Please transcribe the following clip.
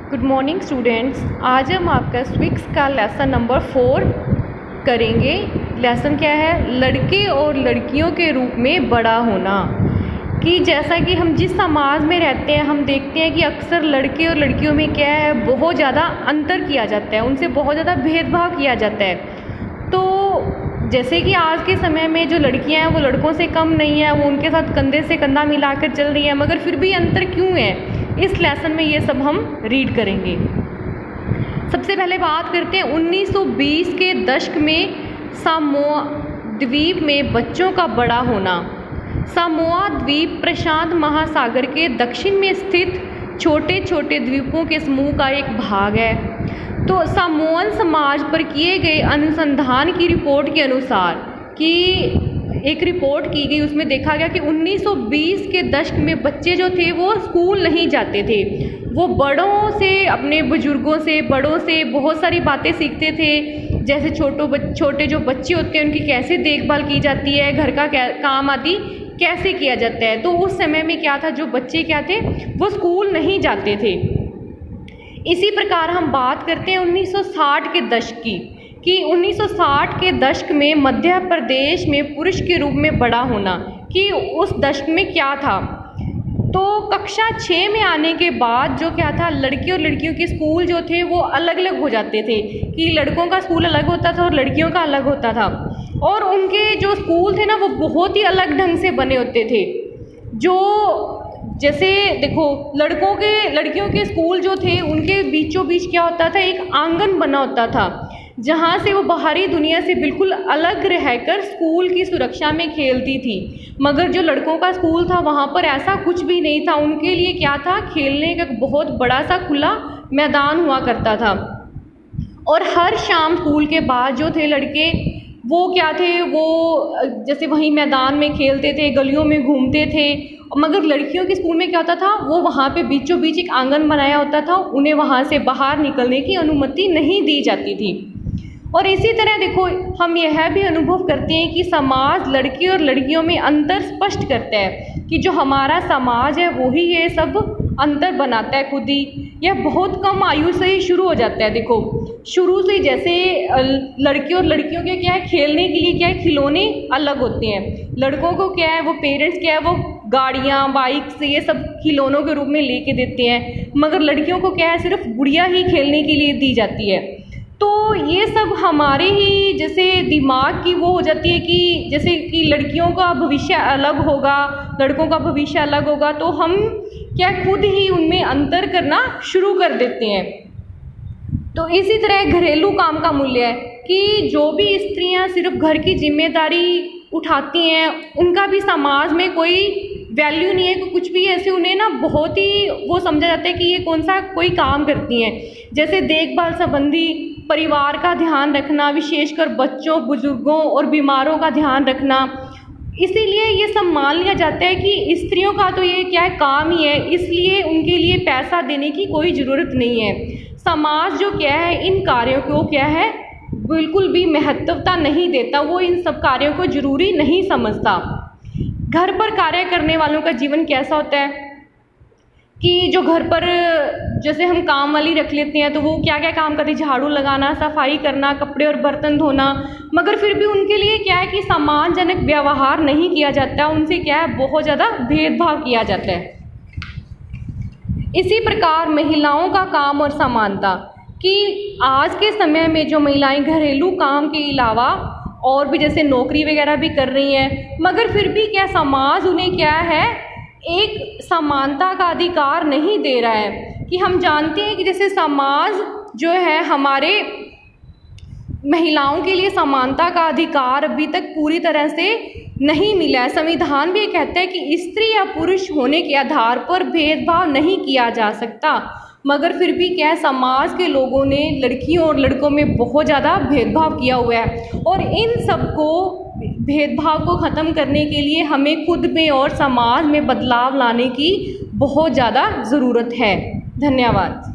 Good morning students. आज हम आपका स्विक्स का लेसन नंबर 4 करेंगे। लेसन क्या है? लड़के और लड़कियों के रूप में बड़ा होना। कि जैसा कि हम जिस समाज में रहते हैं हम देखते हैं कि अक्सर लड़के और लड़कियों में क्या है, बहुत ज़्यादा अंतर किया जाता है, उनसे बहुत ज़्यादा भेदभाव किया जाता है। तो जैसे कि आज के समय में जो लड़कियां हैं वो लड़कों से कम नहीं है, वो उनके साथ कंधे से कंधा मिलाकर चल रही है, मगर फिर भी अंतर क्यों है, इस लेसन में ये सब हम रीड करेंगे। सबसे पहले बात करते हैं 1920 के दशक में सामोआ द्वीप में बच्चों का बड़ा होना। सामोआ द्वीप प्रशांत महासागर के दक्षिण में स्थित छोटे छोटे द्वीपों के समूह का एक भाग है। तो सामोअन समाज पर किए गए अनुसंधान की रिपोर्ट के अनुसार कि एक रिपोर्ट की गई, उसमें देखा गया कि 1920 के दशक में बच्चे जो थे वो स्कूल नहीं जाते थे। वो बड़ों से, अपने बुजुर्गों से, बड़ों से बहुत सारी बातें सीखते थे, जैसे छोटे जो बच्चे होते हैं उनकी कैसे देखभाल की जाती है, घर का काम आदि कैसे किया जाता है। तो उस समय में क्या था, जो बच्चे क्या थे वो स्कूल नहीं जाते थे। इसी प्रकार हम बात करते हैं 1960 के दशक की, कि 1960 के दशक में मध्य प्रदेश में पुरुष के रूप में बड़ा होना। कि उस दशक में क्या था, तो कक्षा 6 में आने के बाद जो क्या था, लड़के और लड़कियों के स्कूल जो थे वो अलग अलग हो जाते थे। कि लड़कों का स्कूल अलग होता था और लड़कियों का अलग होता था, और उनके जो स्कूल थे ना वो बहुत ही अलग ढंग से बने होते थे। जो जैसे देखो, लड़कियों के स्कूल जो थे उनके बीचों बीच क्या होता था, एक आंगन बना होता था जहाँ से वो बाहरी दुनिया से बिल्कुल अलग रहकर स्कूल की सुरक्षा में खेलती थी। मगर जो लड़कों का स्कूल था वहाँ पर ऐसा कुछ भी नहीं था। उनके लिए क्या था, खेलने का बहुत बड़ा सा खुला मैदान हुआ करता था। और हर शाम स्कूल के बाद जो थे लड़के वो क्या थे, वो जैसे वहीं मैदान में खेलते थे, गलियों में घूमते थे। मगर लड़कियों के स्कूल में क्या होता था, वो वहाँ पे बीचों बीच एक आंगन बनाया होता था, उन्हें वहाँ से बाहर निकलने की अनुमति नहीं दी जाती थी। और इसी तरह देखो, हम यह भी अनुभव करते हैं कि समाज लड़के और लड़कियों में अंतर स्पष्ट करता है। कि जो हमारा समाज है वही ये सब अंतर बनाता है खुद ही। यह बहुत कम आयु से ही शुरू हो जाता है। देखो, शुरू से जैसे लड़के और लड़कियों के क्या है, खेलने के लिए क्या है, खिलौने अलग होते हैं। लड़कों को क्या है, वो पेरेंट्स क्या है, वो गाड़ियाँ, बाइक से ये सब खिलौनों के रूप में लेके देते हैं। मगर लड़कियों को क्या है, सिर्फ गुड़िया ही खेलने के लिए दी जाती है। तो ये सब हमारे ही जैसे दिमाग की वो हो जाती है कि जैसे कि लड़कियों का भविष्य अलग होगा, लड़कों का भविष्य अलग होगा, तो हम क्या खुद ही उनमें अंतर करना शुरू कर देते हैं। तो इसी तरह घरेलू काम का मूल्य है कि जो भी स्त्रियां सिर्फ घर की जिम्मेदारी उठाती हैं उनका भी समाज में कोई वैल्यू नहीं है। कुछ भी ऐसे उन्हें ना बहुत ही वो समझा जाता है कि ये कौन सा कोई काम करती हैं, जैसे देखभाल संबंधी, परिवार का ध्यान रखना, विशेषकर बच्चों, बुजुर्गों और बीमारों का ध्यान रखना। इसीलिए ये सब मान लिया जाता है कि स्त्रियों का तो ये क्या है, काम ही है, इसलिए उनके लिए पैसा देने की कोई ज़रूरत नहीं है। समाज जो क्या है, इन कार्यों को क्या है, बिल्कुल भी महत्वता नहीं देता, वो इन सब कार्यों को जरूरी नहीं समझता। घर पर कार्य करने वालों का जीवन कैसा होता है कि जो घर पर जैसे हम काम वाली रख लेते हैं तो वो क्या क्या काम करती है, झाड़ू लगाना, सफाई करना, कपड़े और बर्तन धोना। मगर फिर भी उनके लिए क्या है कि सम्मानजनक व्यवहार नहीं किया जाता, उनसे क्या है, बहुत ज़्यादा भेदभाव किया जाता है। इसी प्रकार महिलाओं का काम और समानता, कि आज के समय में जो महिलाएं घरेलू काम के अलावा और भी जैसे नौकरी वगैरह भी कर रही हैं, मगर फिर भी क्या समाज उन्हें क्या है, एक समानता का अधिकार नहीं दे रहा है। कि हम जानते हैं कि जैसे समाज जो है हमारे महिलाओं के लिए समानता का अधिकार अभी तक पूरी तरह से नहीं मिला है। संविधान भी कहता है कि स्त्री या पुरुष होने के आधार पर भेदभाव नहीं किया जा सकता, मगर फिर भी क्या है, समाज के लोगों ने लड़कियों और लड़कों में बहुत ज़्यादा भेदभाव किया हुआ है। और इन सब को, भेदभाव को ख़त्म करने के लिए हमें खुद में और समाज में बदलाव लाने की बहुत ज़्यादा ज़रूरत है। धन्यवाद।